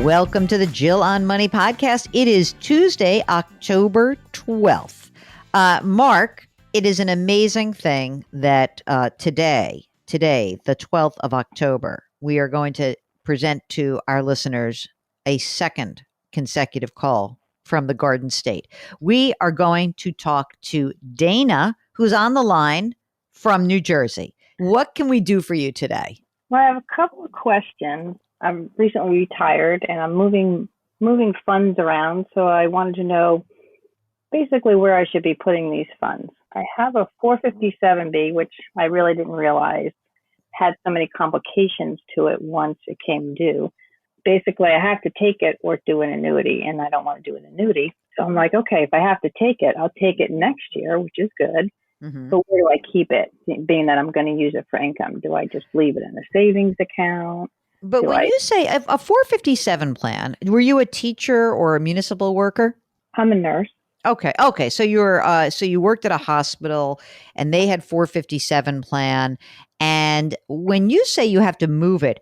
Welcome to the Jill on Money podcast. It is Tuesday, October 12th. Mark, it is an amazing thing that today, the 12th of October, we are going to present to our listeners a second consecutive call from the Garden State. We are going to talk to Dana, who's on the line from New Jersey. What can we do for you today? Well, I have a couple of questions. I'm recently retired and I'm moving funds around, so I wanted to know basically where I should be putting these funds. I have a 457B, which I really didn't realize had so many complications to it once it came due. Basically, I have to take it or do an annuity, and I don't want to do an annuity. So I'm like, okay, if I have to take it, I'll take it next year, which is good. Mm-hmm. But where do I keep it, being that I'm going to use it for income? Do I just leave it in a savings account? But when you say a 457 plan, were you a teacher or a municipal worker? I'm a nurse. Okay. So you worked at a hospital, and they had 457 plan. And when you say you have to move it,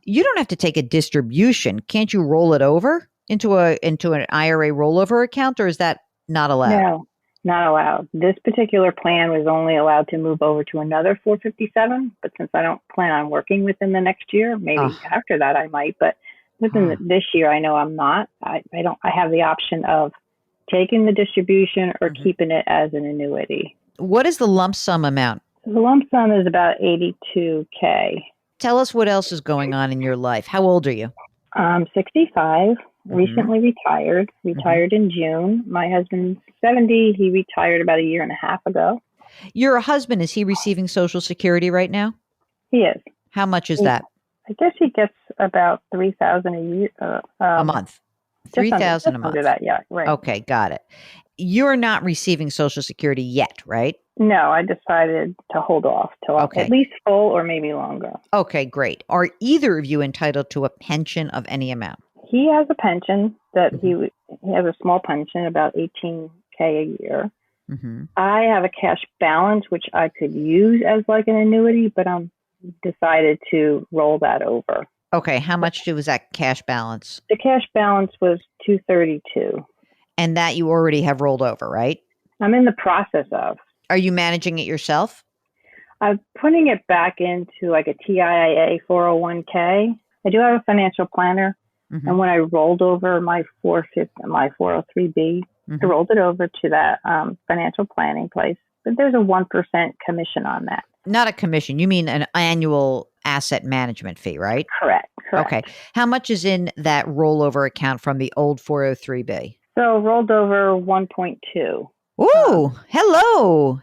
you don't have to take a distribution. Can't you roll it over into an IRA rollover account, or is that not allowed? No, not allowed. This particular plan was only allowed to move over to another 457, but since I don't plan on working within the next year, maybe after that I might, but within this year I know I'm not. I have the option of taking the distribution or keeping it as an annuity. What is the lump sum amount? The lump sum is about $82K. Tell us what else is going on in your life. How old are you? I'm 65. Recently retired in June. My husband's 70. He retired about a year and a half ago. Your husband, is he receiving Social Security right now? He is. How much is that? I guess he gets about $3,000 a year. A month. $3,000 a month. Under that, yeah, right. Okay, got it. You're not receiving Social Security yet, right? No, I decided to hold off till at least full or maybe longer. Okay, great. Are either of you entitled to a pension of any amount? He has a pension that he has a small pension, about $18K a year. Mm-hmm. I have a cash balance, which I could use as like an annuity, but I'm decided to roll that over. Okay. How much was that cash balance? The cash balance was $232. And that you already have rolled over, right? I'm in the process of. Are you managing it yourself? I'm putting it back into like a TIAA 401k. I do have a financial planner. Mm-hmm. And when I rolled over my 403B, I rolled it over to that financial planning place. But there's a 1% commission on that. Not a commission. You mean an annual asset management fee, right? Correct. Okay. How much is in that rollover account from the old 403B? So rolled over 1.2. Ooh, hello,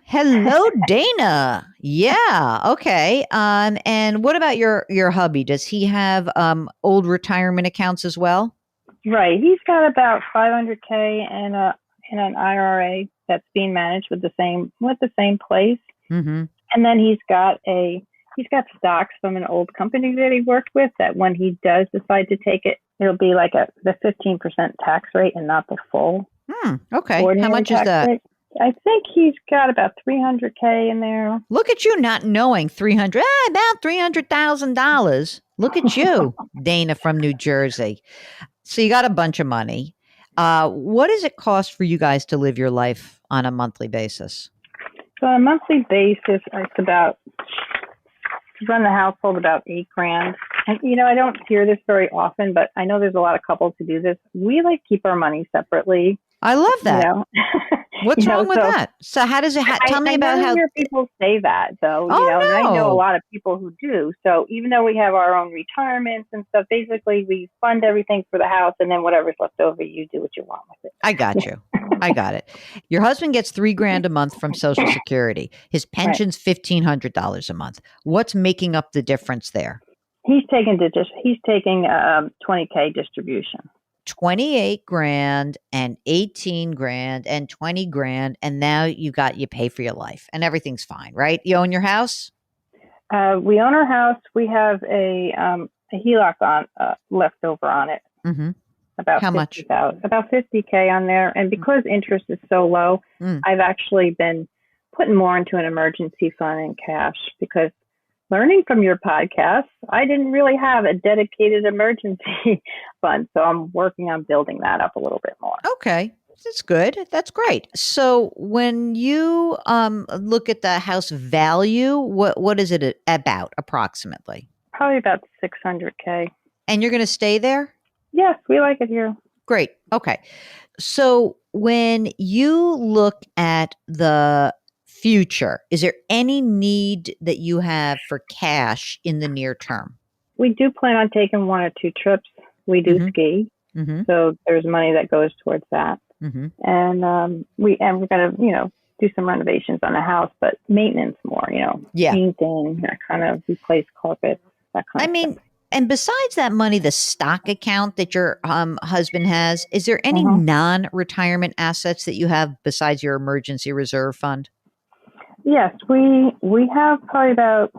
Dana. Yeah, okay. And what about your hubby? Does he have old retirement accounts as well? Right, he's got about $500K in an IRA that's being managed with the same place. Mm-hmm. And then he's got stocks from an old company that he worked with. That when he does decide to take it, it'll be like the 15% tax rate and not the full. Okay. How much is that? Rate. I think he's got about $300K in there. Look at you not knowing about $300,000. Look at you, Dana from New Jersey. So you got a bunch of money. What does it cost for you guys to live your life on a monthly basis? So on a monthly basis, it's about to run the household about $8,000. And I don't hear this very often, but I know there's a lot of couples who do this. We keep our money separately. I love that. What's wrong with that? So how does it? Tell me about how. I hear people say that, though. No. And I know a lot of people who do. So even though we have our own retirements and stuff, basically we fund everything for the house, and then whatever's left over, you do what you want with it. I got you. I got it. Your husband gets $3,000 a month from Social Security. His pension's $1,500 a month. What's making up the difference there? He's taking $20K distribution. $28,000 and $18,000 and $20,000, and now you pay for your life and everything's fine, right? You own your house? We own our house. We have a HELOC on left over on it. Mm-hmm. About how much? About $50K on there, and because interest is so low, I've actually been putting more into an emergency fund in cash because learning from your podcast. I didn't really have a dedicated emergency fund, so I'm working on building that up a little bit more. Okay. That's good. That's great. So when you look at the house value, what is it about approximately? Probably about 600K. And you're going to stay there? Yes, we like it here. Great. Okay. So when you look at the future, is there any need that you have for cash in the near term? We do plan on taking 1 or 2 trips. We do ski, so there's money that goes towards that. And we're gonna, do some renovations on the house, but maintenance more, painting, that kind of replace carpets, that kind of stuff. And besides that money, the stock account that your husband has, is there any non-retirement assets that you have besides your emergency reserve fund? Yes, we have probably about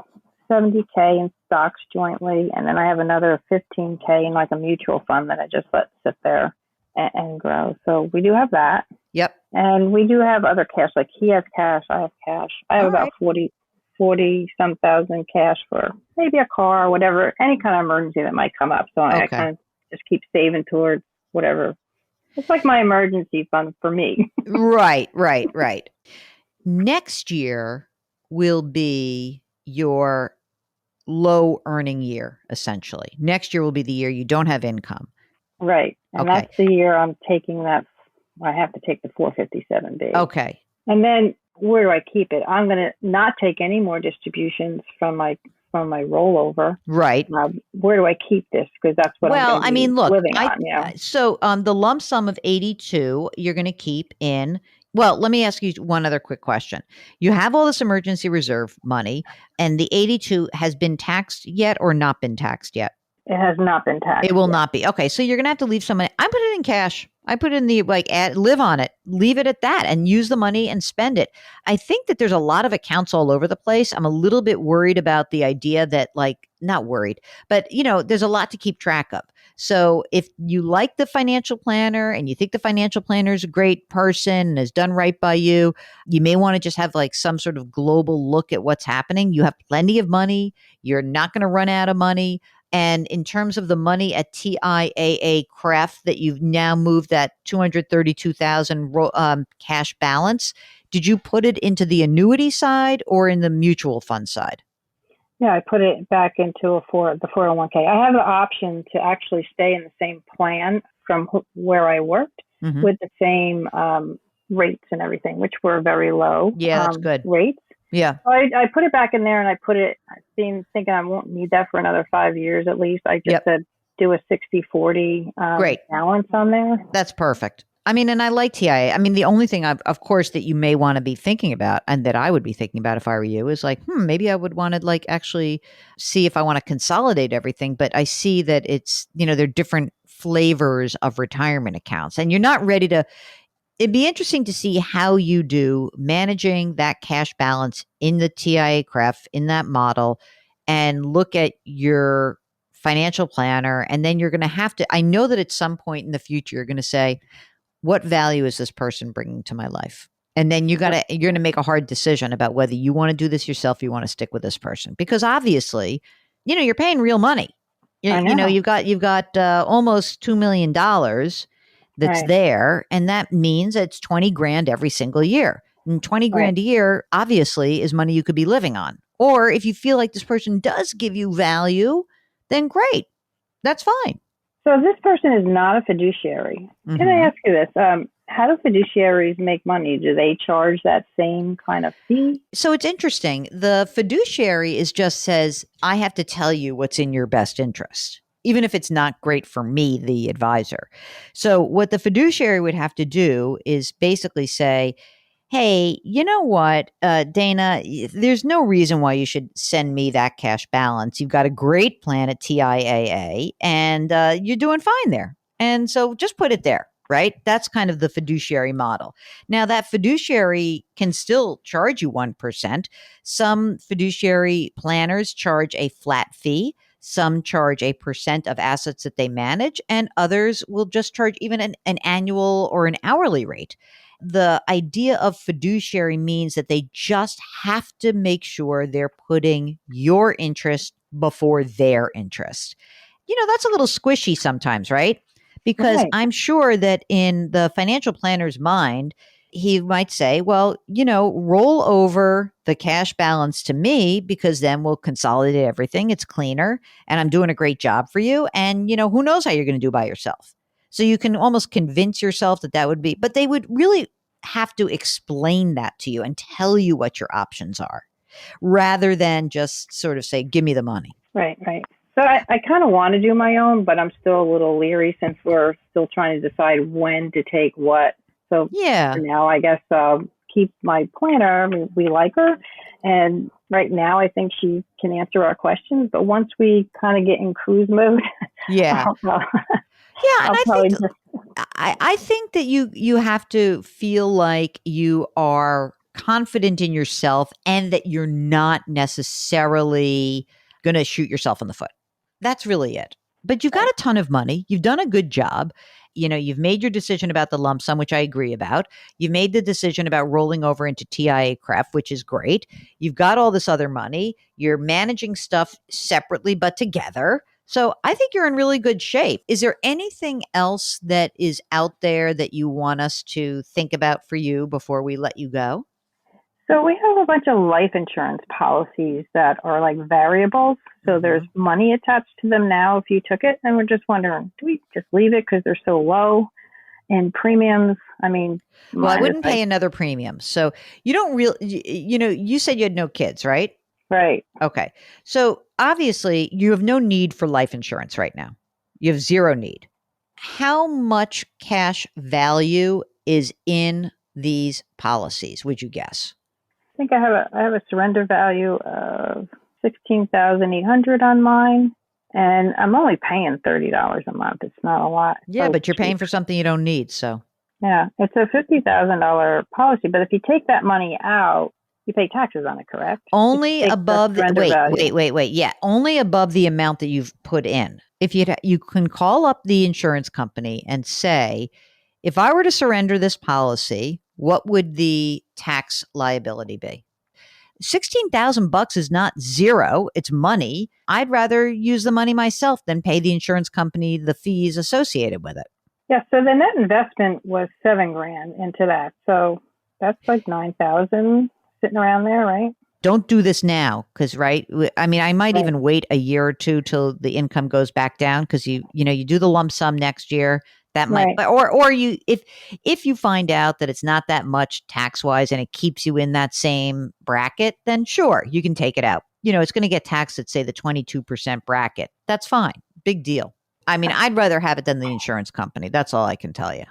70K in stocks jointly, and then I have another 15K in like a mutual fund that I just let sit there and grow. So we do have that. Yep. And we do have other cash, like he has cash, I have cash. I have about 40 some thousand cash for maybe a car or whatever, any kind of emergency that might come up. So I kind of just keep saving towards whatever. It's like my emergency fund for me. Right. Next year will be your low earning year, essentially. Next year will be the year you don't have income. Right. And that's the year I'm taking that. I have to take the 457B. Okay. And then where do I keep it? I'm going to not take any more distributions from my rollover. Right. Where do I keep this? Because that's what I'm going to be living on. So the lump sum of 82, you're going to keep in. Well, let me ask you one other quick question. You have all this emergency reserve money, and the 82 has been taxed yet or not been taxed yet? It has not been taxed. It will not be. Okay. So you're going to have to leave some money. I put it in cash. I put it in the live on it, leave it at that and use the money and spend it. I think that there's a lot of accounts all over the place. I'm a little bit worried about the idea that not worried, but there's a lot to keep track of. So if you like the financial planner and you think the financial planner is a great person and has done right by you, you may want to just have some sort of global look at what's happening. You have plenty of money. You're not going to run out of money. And in terms of the money at TIAA CREF that you've now moved that 232,000 cash balance, did you put it into the annuity side or in the mutual fund side? Yeah, I put it back into the 401k. I have the option to actually stay in the same plan from where I worked with the same rates and everything, which were very low. Yeah, that's good. Rates. Yeah. So I put it back in there and I put it, thinking I won't need that for another 5 years at least. I just said do a 60-40 balance on there. That's perfect. And I like TIA. The only thing, of course, that you may want to be thinking about and that I would be thinking about if I were you is maybe I would want to actually see if I want to consolidate everything. But I see that it's, there are different flavors of retirement accounts and you're not ready to. It'd be interesting to see how you do managing that cash balance in the TIA CREF, in that model, and look at your financial planner. And then you're going to have to, I know that at some point in the future, you're going to say, what value is this person bringing to my life? And then you're going to make a hard decision about whether you want to do this yourself, you want to stick with this person. Because obviously, you're paying real money. You've got almost $2 million that's there. And that means it's 20 grand every single year. And 20 grand a year, obviously, is money you could be living on. Or if you feel like this person does give you value, then great. That's fine. So this person is not a fiduciary. Can I ask you this? How do fiduciaries make money? Do they charge that same kind of fee? So it's interesting. The fiduciary just says, I have to tell you what's in your best interest, even if it's not great for me, the advisor. So what the fiduciary would have to do is basically say, hey, you know what, Dana, there's no reason why you should send me that cash balance. You've got a great plan at TIAA and you're doing fine there. And so just put it there, right? That's kind of the fiduciary model. Now that fiduciary can still charge you 1%. Some fiduciary planners charge a flat fee. Some charge a percent of assets that they manage, and others will just charge even an annual or an hourly rate. the idea of fiduciary means that they just have to make sure they're putting your interest before their interest. That's a little squishy sometimes, right? Because Right. I'm sure that in the financial planner's mind, he might say, well, roll over the cash balance to me because then we'll consolidate everything. It's cleaner and I'm doing a great job for you. And, who knows how you're going to do by yourself. So you can almost convince yourself that would be, but they would really have to explain that to you and tell you what your options are rather than just sort of say, give me the money. Right. So I kind of want to do my own, but I'm still a little leery since we're still trying to decide when to take what. So Yeah. for now, I guess I'll keep my planner. I mean, we like her. And right now, I think she can answer our questions. But once we kind of get in cruise mode, Yeah. Yeah, and I think that you have to feel like you are confident in yourself and that you're not necessarily going to shoot yourself in the foot. That's really it. But you've got a ton of money. You've done a good job. You've made your decision about the lump sum, which I agree about. You've made the decision about rolling over into TIA CREF, which is great. You've got all this other money. You're managing stuff separately but together. So I think you're in really good shape. Is there anything else that is out there that you want us to think about for you before we let you go? So we have a bunch of life insurance policies that are like variables. So there's money attached to them now if you took it. And we're just wondering, do we just leave it because they're so low? And premiums, I mean. Well, I wouldn't pay another premium. So you don't really, you said you had no kids, right? Right. Okay. So obviously you have no need for life insurance right now. You have zero need. How much cash value is in these policies, would you guess? I think I have a surrender value of $16,800 on mine, and I'm only paying $30 a month. It's not a lot. Yeah, but you're paying for something you don't need, so. Yeah, it's a $50,000 policy, but if you take that money out, you pay taxes on it, correct? Only above the wait. Yeah, only above the amount that you've put in. If you can call up the insurance company and say, if I were to surrender this policy, what would the tax liability be? $16,000 is not zero. It's money. I'd rather use the money myself than pay the insurance company the fees associated with it. Yeah. So the net investment was $7,000 into that. So that's like $9,000 sitting around there, right? Don't do this now because, right? I mean, I might even wait a year or two till the income goes back down because you do the lump sum next year. That might, or you, if you find out that it's not that much tax wise and it keeps you in that same bracket, then sure, you can take it out. It's going to get taxed at say the 22% bracket. That's fine. Big deal. I mean, I'd rather have it than the insurance company. That's all I can tell you.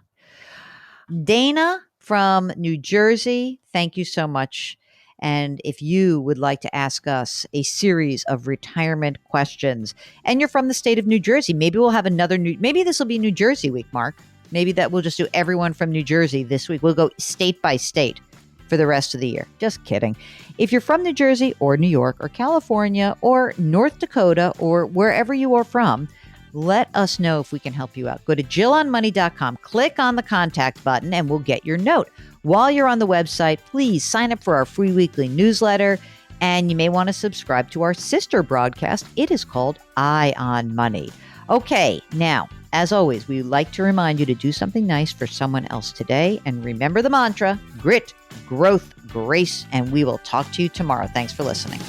Dana from New Jersey, thank you so much. And if you would like to ask us a series of retirement questions and you're from the state of New Jersey, maybe we'll have maybe this will be New Jersey week, Mark. Maybe that we'll just do everyone from New Jersey this week. We'll go state by state for the rest of the year. Just kidding. If you're from New Jersey or New York or California or North Dakota or wherever you are from, let us know if we can help you out. Go to JillOnMoney.com, click on the contact button, and we'll get your note. While you're on the website, please sign up for our free weekly newsletter, and you may want to subscribe to our sister broadcast. It is called Eye on Money. Okay, now, as always, we like to remind you to do something nice for someone else today, and remember the mantra, grit, growth, grace, and we will talk to you tomorrow. Thanks for listening.